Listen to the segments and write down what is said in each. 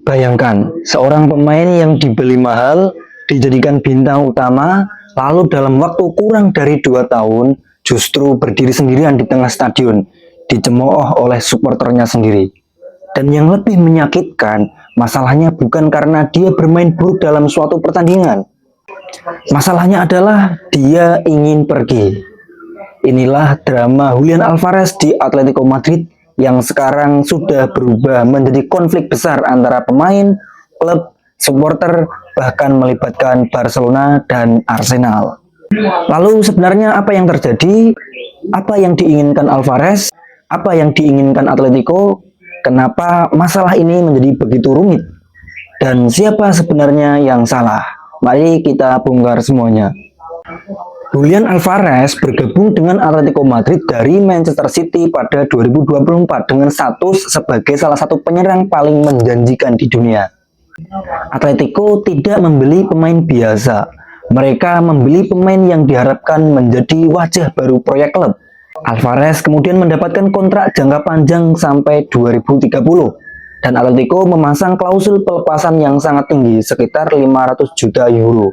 Bayangkan, seorang pemain yang dibeli mahal, dijadikan bintang utama, lalu dalam waktu kurang dari 2 tahun, justru berdiri sendirian di tengah stadion, dicemooh oleh supporternya sendiri. Dan yang lebih menyakitkan, masalahnya bukan karena dia bermain buruk dalam suatu pertandingan. Masalahnya adalah dia ingin pergi. Inilah drama Julian Alvarez di Atletico Madrid yang sekarang sudah berubah menjadi konflik besar antara pemain, klub, supporter, bahkan melibatkan Barcelona dan Arsenal. Lalu sebenarnya apa yang terjadi? Apa yang diinginkan Alvarez? Apa yang diinginkan Atletico? Kenapa masalah ini menjadi begitu rumit? Dan siapa sebenarnya yang salah? Mari kita bongkar semuanya. Julian Alvarez bergabung dengan Atletico Madrid dari Manchester City pada 2024 dengan status sebagai salah satu penyerang paling menjanjikan di dunia. Atletico tidak membeli pemain biasa. Mereka membeli pemain yang diharapkan menjadi wajah baru proyek klub. Alvarez kemudian mendapatkan kontrak jangka panjang sampai 2030 dan Atletico memasang klausul pelepasan yang sangat tinggi sekitar 500 juta euro.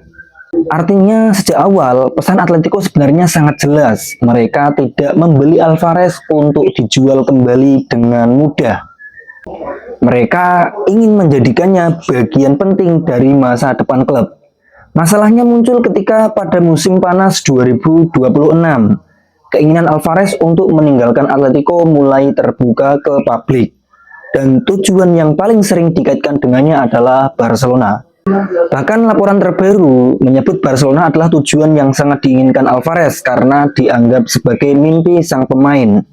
Artinya sejak awal pesan Atletico sebenarnya sangat jelas. Mereka tidak membeli Alvarez untuk dijual kembali dengan mudah. Mereka ingin menjadikannya bagian penting dari masa depan klub. Masalahnya muncul ketika pada musim panas 2026. Keinginan Alvarez untuk meninggalkan Atletico mulai terbuka ke publik. Dan tujuan yang paling sering dikaitkan dengannya adalah Barcelona. Bahkan laporan terbaru menyebut Barcelona adalah tujuan yang sangat diinginkan Alvarez karena dianggap sebagai mimpi sang pemain.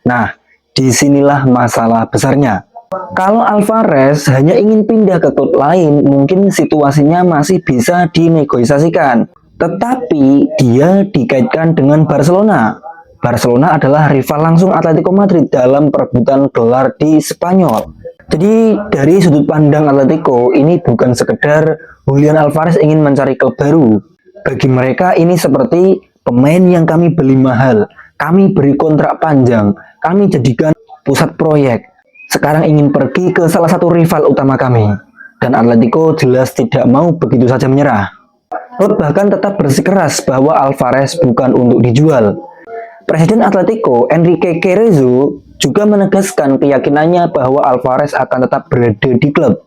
Nah, disinilah masalah besarnya. Kalau Alvarez hanya ingin pindah ke klub lain, mungkin situasinya masih bisa dinegosiasikan. Tetapi dia dikaitkan dengan Barcelona. Barcelona adalah rival langsung Atletico Madrid dalam perebutan gelar di Spanyol. Jadi dari sudut pandang Atletico, ini bukan sekedar Julian Alvarez ingin mencari klub baru. Bagi mereka ini seperti pemain yang kami beli mahal, kami beri kontrak panjang, kami jadikan pusat proyek. Sekarang ingin pergi ke salah satu rival utama kami. Dan Atletico jelas tidak mau begitu saja menyerah. Klub bahkan tetap bersikeras bahwa Alvarez bukan untuk dijual. Presiden Atletico, Enrique Cerezo, juga menegaskan keyakinannya bahwa Alvarez akan tetap berada di klub.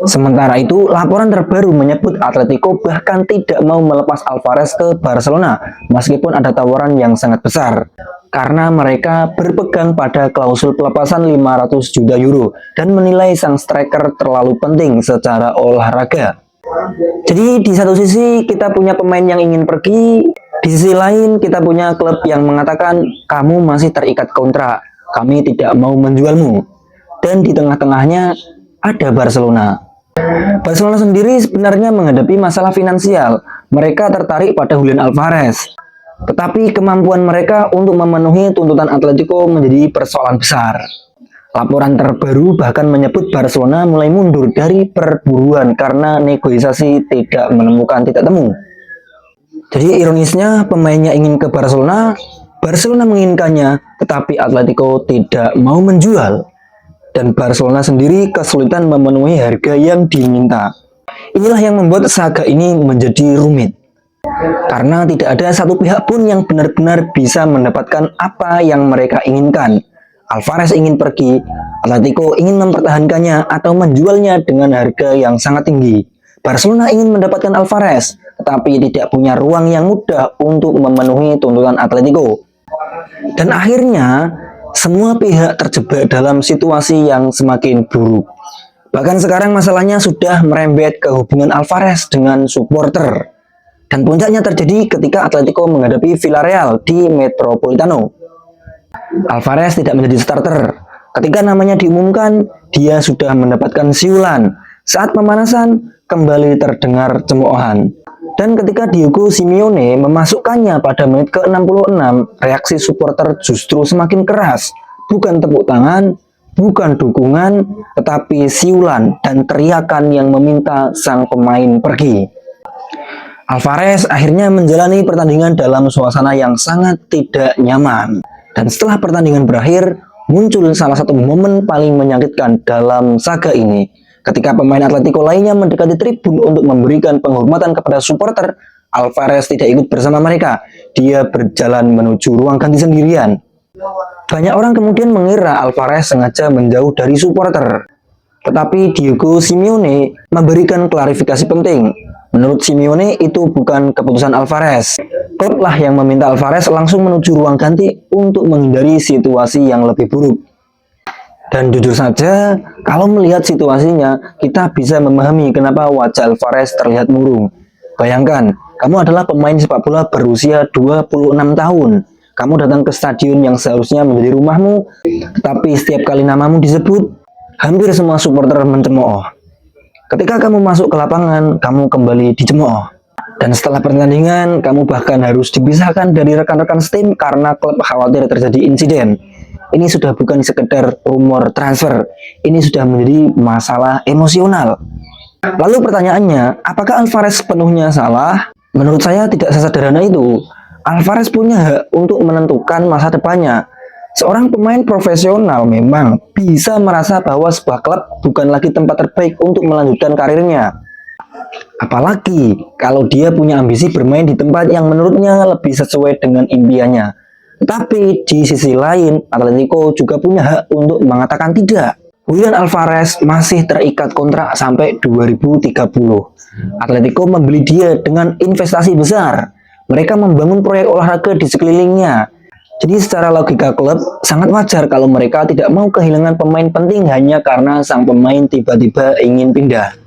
Sementara itu, laporan terbaru menyebut Atletico bahkan tidak mau melepas Alvarez ke Barcelona meskipun ada tawaran yang sangat besar. Karena mereka berpegang pada klausul pelepasan 500 juta euro dan menilai sang striker terlalu penting secara olahraga. Jadi di satu sisi kita punya pemain yang ingin pergi, di sisi lain kita punya klub yang mengatakan kamu masih terikat kontrak, kami tidak mau menjualmu. Dan di tengah-tengahnya ada Barcelona. Barcelona sendiri sebenarnya menghadapi masalah finansial. Mereka tertarik pada Julian Alvarez. Tetapi kemampuan mereka untuk memenuhi tuntutan Atletico menjadi persoalan besar. Laporan terbaru bahkan menyebut Barcelona mulai mundur dari perburuan karena negosiasi tidak menemukan titik temu. Jadi ironisnya pemainnya ingin ke Barcelona, Barcelona menginginkannya, tetapi Atletico tidak mau menjual. Dan Barcelona sendiri kesulitan memenuhi harga yang diminta. Inilah yang membuat saga ini menjadi rumit. Karena tidak ada satu pihak pun yang benar-benar bisa mendapatkan apa yang mereka inginkan. Alvarez ingin pergi, Atletico ingin mempertahankannya atau menjualnya dengan harga yang sangat tinggi. Barcelona ingin mendapatkan Alvarez, tetapi tidak punya ruang yang mudah untuk memenuhi tuntutan Atletico. Dan akhirnya, semua pihak terjebak dalam situasi yang semakin buruk. Bahkan sekarang masalahnya sudah merembet ke hubungan Alvarez dengan supporter. Dan puncaknya terjadi ketika Atletico menghadapi Villarreal di Metropolitano. Alvarez tidak menjadi starter. Ketika namanya diumumkan, dia sudah mendapatkan siulan. Saat pemanasan, kembali terdengar cemoohan. Dan ketika Diego Simeone memasukkannya pada menit ke-66, reaksi supporter justru semakin keras. Bukan tepuk tangan, bukan dukungan, tetapi siulan dan teriakan yang meminta sang pemain pergi. Alvarez akhirnya menjalani pertandingan dalam suasana yang sangat tidak nyaman. Dan setelah pertandingan berakhir, muncul salah satu momen paling menyakitkan dalam saga ini. Ketika pemain Atletico lainnya mendekati tribun untuk memberikan penghormatan kepada supporter, Alvarez tidak ikut bersama mereka. Dia berjalan menuju ruang ganti sendirian. Banyak orang kemudian mengira Alvarez sengaja menjauh dari supporter. Tetapi Diego Simeone memberikan klarifikasi penting. Menurut Simeone itu bukan keputusan Alvarez. Klublah yang meminta Alvarez langsung menuju ruang ganti untuk menghindari situasi yang lebih buruk. Dan jujur saja, kalau melihat situasinya, kita bisa memahami kenapa wajah Alvarez terlihat murung. Bayangkan, kamu adalah pemain sepak bola berusia 26 tahun. Kamu datang ke stadion yang seharusnya menjadi rumahmu, tetapi setiap kali namamu disebut, hampir semua supporter mencemooh. Ketika kamu masuk ke lapangan, kamu kembali dicemooh. Dan setelah pertandingan, kamu bahkan harus dipisahkan dari rekan-rekan tim karena klub khawatir terjadi insiden. Ini sudah bukan sekedar rumor transfer, ini sudah menjadi masalah emosional. Lalu pertanyaannya, apakah Alvarez sepenuhnya salah? Menurut saya tidak sesederhana itu. Alvarez punya hak untuk menentukan masa depannya. Seorang pemain profesional memang bisa merasa bahwa sebuah klub bukan lagi tempat terbaik untuk melanjutkan karirnya. Apalagi kalau dia punya ambisi bermain di tempat yang menurutnya lebih sesuai dengan impiannya. Tetapi di sisi lain, Atletico juga punya hak untuk mengatakan tidak. Julian Alvarez masih terikat kontrak sampai 2030. Atletico membeli dia dengan investasi besar. Mereka membangun proyek olahraga di sekelilingnya. Jadi secara logika klub, sangat wajar kalau mereka tidak mau kehilangan pemain penting hanya karena sang pemain tiba-tiba ingin pindah.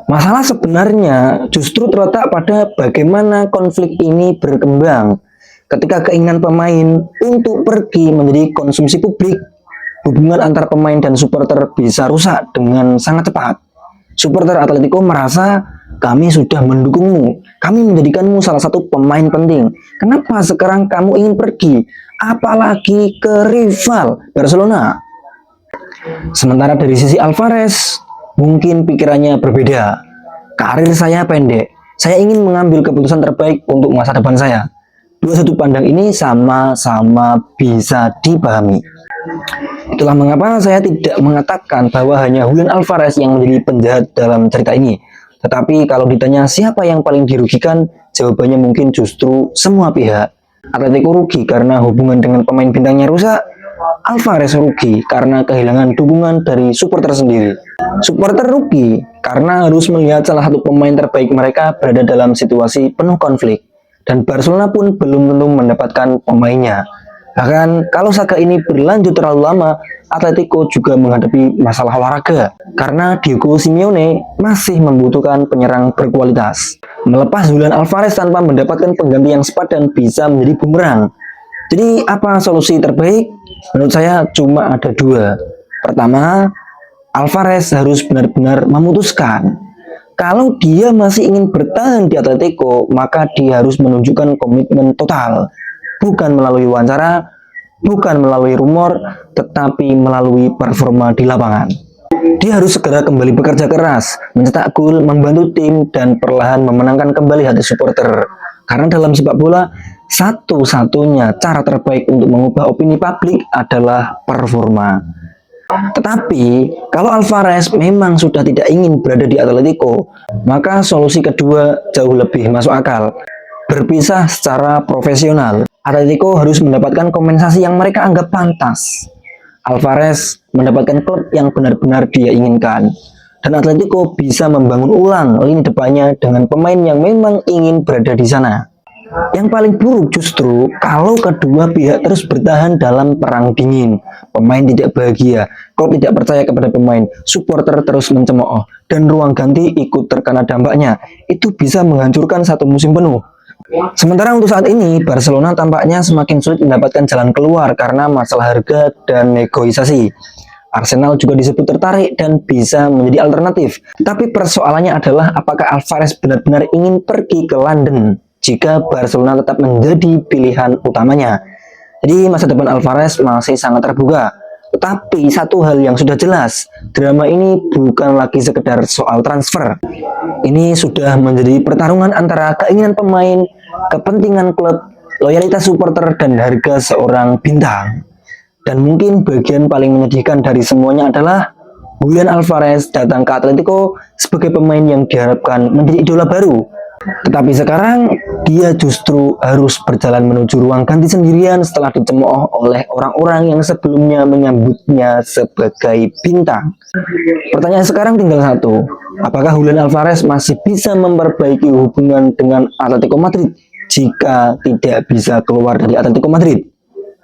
Masalah sebenarnya justru terletak pada bagaimana konflik ini berkembang. Ketika keinginan pemain untuk pergi menjadi konsumsi publik, hubungan antar pemain dan supporter bisa rusak dengan sangat cepat. Supporter Atletico merasa, kami sudah mendukungmu, kami menjadikanmu salah satu pemain penting. Kenapa sekarang kamu ingin pergi? Apalagi ke rival Barcelona. Sementara dari sisi Alvarez, mungkin pikirannya berbeda. Karir saya pendek, saya ingin mengambil keputusan terbaik untuk masa depan saya. Dua sudut pandang ini sama-sama bisa dipahami. Itulah mengapa saya tidak mengatakan bahwa hanya Julian Alvarez yang menjadi penjahat dalam cerita ini. Tetapi kalau ditanya siapa yang paling dirugikan, jawabannya mungkin justru semua pihak. Atletico rugi karena hubungan dengan pemain bintangnya rusak. Alvarez rugi karena kehilangan dukungan dari supporter sendiri. Supporter rugi karena harus melihat salah satu pemain terbaik mereka berada dalam situasi penuh konflik. Dan Barcelona pun belum tentu mendapatkan pemainnya. Bahkan kalau saga ini berlanjut terlalu lama, Atletico juga menghadapi masalah olahraga karena Diego Simeone masih membutuhkan penyerang berkualitas. Melepas Julian Alvarez tanpa mendapatkan pengganti yang sepadan bisa menjadi bumerang. Jadi apa solusi terbaik? Menurut saya cuma ada dua. Pertama, Alvarez harus benar-benar memutuskan. Kalau dia masih ingin bertahan di Atletico, maka dia harus menunjukkan komitmen total. Bukan melalui wawancara, bukan melalui rumor, tetapi melalui performa di lapangan. Dia harus segera kembali bekerja keras, mencetak gol, membantu tim, dan perlahan memenangkan kembali hati supporter. Karena dalam sepak bola, satu-satunya cara terbaik untuk mengubah opini publik adalah performa. Tetapi, kalau Alvarez memang sudah tidak ingin berada di Atletico, maka solusi kedua jauh lebih masuk akal. Berpisah secara profesional. Atletico harus mendapatkan kompensasi yang mereka anggap pantas. Alvarez mendapatkan klub yang benar-benar dia inginkan. Dan Atletico bisa membangun ulang lini depannya dengan pemain yang memang ingin berada di sana. Yang paling buruk justru kalau kedua pihak terus bertahan dalam perang dingin. Pemain tidak bahagia, klub tidak percaya kepada pemain, supporter terus mencemooh, dan ruang ganti ikut terkena dampaknya. Itu bisa menghancurkan satu musim penuh. Sementara untuk saat ini, Barcelona tampaknya semakin sulit mendapatkan jalan keluar karena masalah harga dan negosiasi. Arsenal juga disebut tertarik dan bisa menjadi alternatif. Tapi persoalannya adalah apakah Alvarez benar-benar ingin pergi ke London jika Barcelona tetap menjadi pilihan utamanya. Jadi masa depan Alvarez masih sangat terbuka. Tetapi satu hal yang sudah jelas, drama ini bukan lagi sekedar soal transfer. Ini sudah menjadi pertarungan antara keinginan pemain, kepentingan klub, loyalitas supporter, dan harga seorang bintang. Dan mungkin bagian paling menyedihkan dari semuanya adalah Julian Alvarez datang ke Atletico sebagai pemain yang diharapkan menjadi idola baru. Tetapi sekarang dia justru harus berjalan menuju ruang ganti sendirian setelah dicemooh oleh orang-orang yang sebelumnya menyambutnya sebagai bintang. Pertanyaan sekarang tinggal satu, apakah Julian Alvarez masih bisa memperbaiki hubungan dengan Atletico Madrid jika tidak bisa keluar dari Atletico Madrid?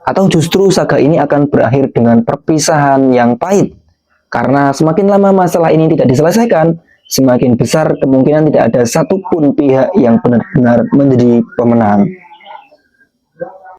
Atau justru saga ini akan berakhir dengan perpisahan yang pahit? Karena semakin lama masalah ini tidak diselesaikan, semakin besar kemungkinan tidak ada satupun pihak yang benar-benar menjadi pemenang.